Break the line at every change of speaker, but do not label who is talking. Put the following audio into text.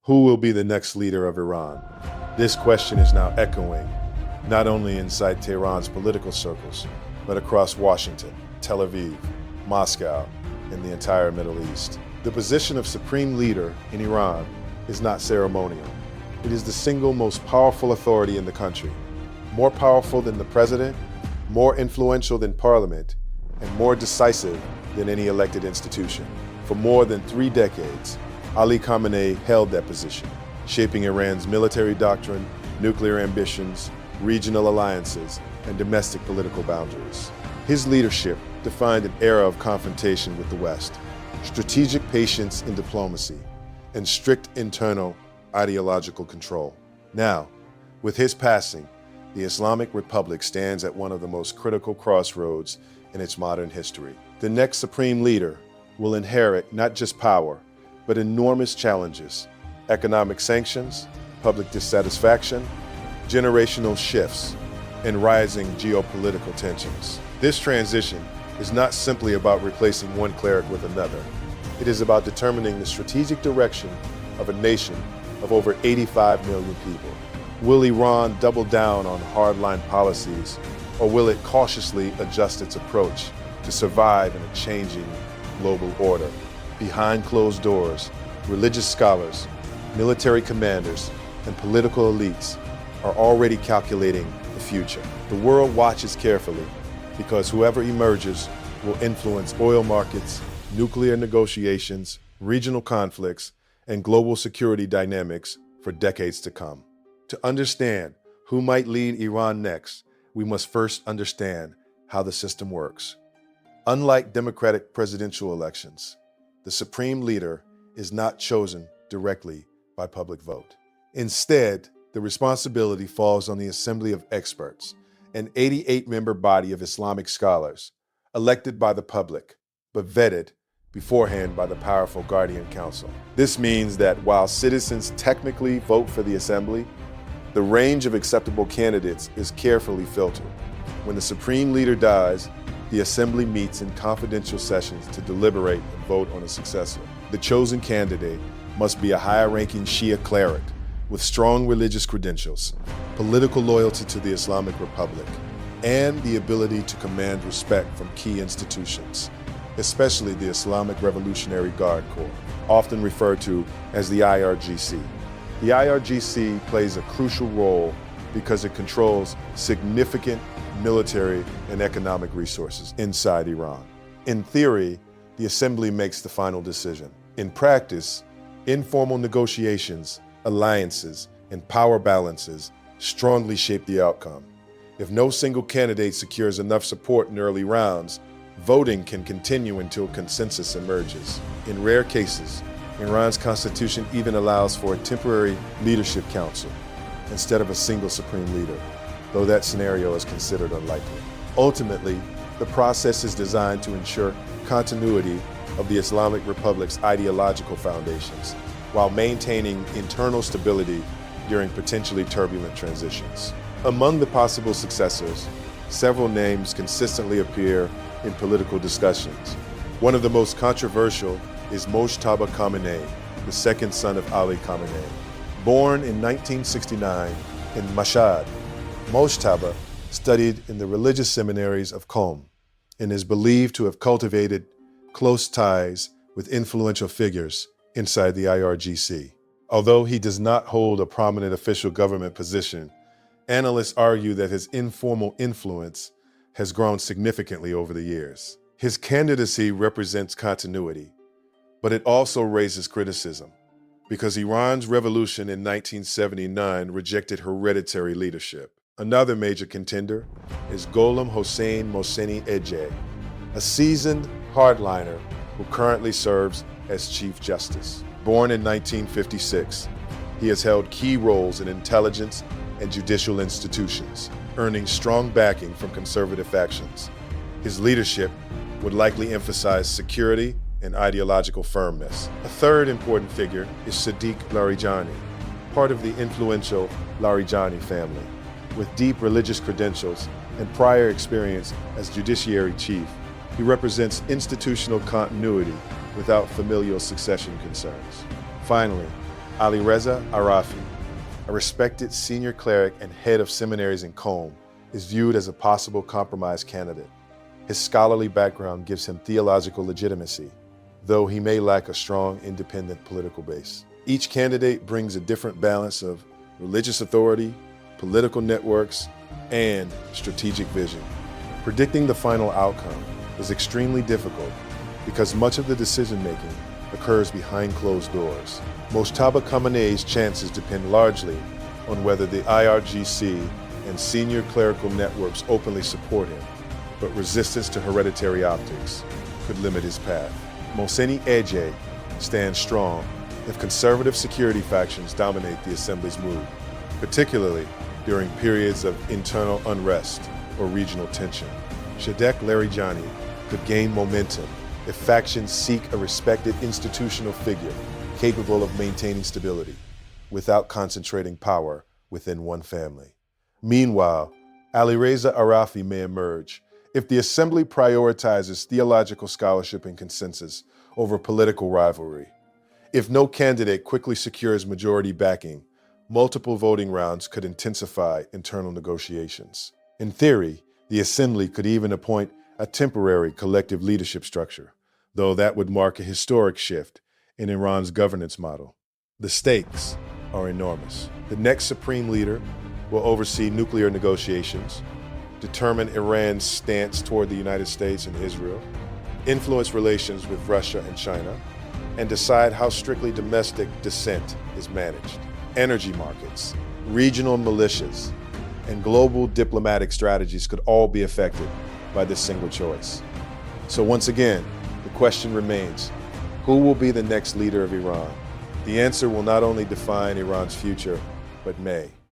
Who will be the next leader of Iran? This question is now echoing, not only inside Tehran's political circles, but across Washington, Tel Aviv, Moscow, and the entire Middle East. The position of supreme leader in Iran is not ceremonial. It is the single most powerful authority in the country, more powerful than the president, more influential than parliament, and more decisive than any elected institution. For more than 3 decades, Ali Khamenei held that position, shaping Iran's military doctrine, nuclear ambitions, regional alliances, and domestic political boundaries. His leadership defined an era of confrontation with the West, strategic patience in diplomacy, and strict internal ideological control. Now, with his passing, the Islamic Republic stands at one of the most critical crossroads in its modern history. The next supreme leader will inherit not just power, but enormous challenges: economic sanctions, public dissatisfaction, generational shifts, and rising geopolitical tensions. This transition is not simply about replacing one cleric with another. It is about determining the strategic direction of a nation of over 85 million people. Will Iran double down on hardline policies, or will it cautiously adjust its approach to survive in a changing global order? Behind closed doors, religious scholars, military commanders, and political elites are already calculating the future. The world watches carefully because whoever emerges will influence oil markets, nuclear negotiations, regional conflicts, and global security dynamics for decades to come. To understand who might lead Iran next, we must first understand how the system works. Unlike democratic presidential elections, the supreme leader is not chosen directly by public vote. Instead, the responsibility falls on the Assembly of Experts, an 88-member body of Islamic scholars, elected by the public, but vetted beforehand by the powerful Guardian Council. This means that while citizens technically vote for the Assembly, the range of acceptable candidates is carefully filtered. When the supreme leader dies, the Assembly meets in confidential sessions to deliberate and vote on a successor. The chosen candidate must be a higher-ranking Shia cleric with strong religious credentials, political loyalty to the Islamic Republic, and the ability to command respect from key institutions, especially the Islamic Revolutionary Guard Corps, often referred to as the IRGC. The IRGC plays a crucial role because it controls significant military and economic resources inside Iran. In theory, the Assembly makes the final decision. In practice, informal negotiations, alliances, and power balances strongly shape the outcome. If no single candidate secures enough support in early rounds, voting can continue until consensus emerges. In rare cases, Iran's constitution even allows for a temporary leadership council instead of a single supreme leader, though that scenario is considered unlikely. Ultimately, the process is designed to ensure continuity of the Islamic Republic's ideological foundations, while maintaining internal stability during potentially turbulent transitions. Among the possible successors, several names consistently appear in political discussions. One of the most controversial is Mojtaba Khamenei, the second son of Ali Khamenei. Born in 1969 in Mashhad, Mojtaba studied in the religious seminaries of Qom and is believed to have cultivated close ties with influential figures inside the IRGC. Although he does not hold a prominent official government position, analysts argue that his informal influence has grown significantly over the years. His candidacy represents continuity, but it also raises criticism because Iran's revolution in 1979 rejected hereditary leadership. Another major contender is Gholam Hossein Mohseni Ejei, a seasoned hardliner who currently serves as Chief Justice. Born in 1956, he has held key roles in intelligence and judicial institutions, earning strong backing from conservative factions. His leadership would likely emphasize security and ideological firmness. A third important figure is Sadiq Larijani, part of the influential Larijani family. With deep religious credentials and prior experience as judiciary chief, he represents institutional continuity without familial succession concerns. Finally, Alireza Arafi, a respected senior cleric and head of seminaries in Qom, is viewed as a possible compromise candidate. His scholarly background gives him theological legitimacy, though he may lack a strong independent political base. Each candidate brings a different balance of religious authority, political networks, and strategic vision. Predicting the final outcome is extremely difficult because much of the decision-making occurs behind closed doors. Mojtaba Khamenei's chances depend largely on whether the IRGC and senior clerical networks openly support him, but resistance to hereditary optics could limit his path. Mohseni Ejei stands strong if conservative security factions dominate the assembly's mood, particularly during periods of internal unrest or regional tension. Sadegh Larijani could gain momentum if factions seek a respected institutional figure capable of maintaining stability without concentrating power within one family. Meanwhile, Alireza Arafi may emerge if the assembly prioritizes theological scholarship and consensus over political rivalry. If no candidate quickly secures majority backing, multiple voting rounds could intensify internal negotiations. In theory, the assembly could even appoint a temporary collective leadership structure, though that would mark a historic shift in Iran's governance model. The stakes are enormous. The next supreme leader will oversee nuclear negotiations, determine Iran's stance toward the United States and Israel, influence relations with Russia and China, and decide how strictly domestic dissent is managed. Energy markets, regional militias, and global diplomatic strategies could all be affected by this single choice. So once again, the question remains, who will be the next leader of Iran? The answer will not only define Iran's future, but may.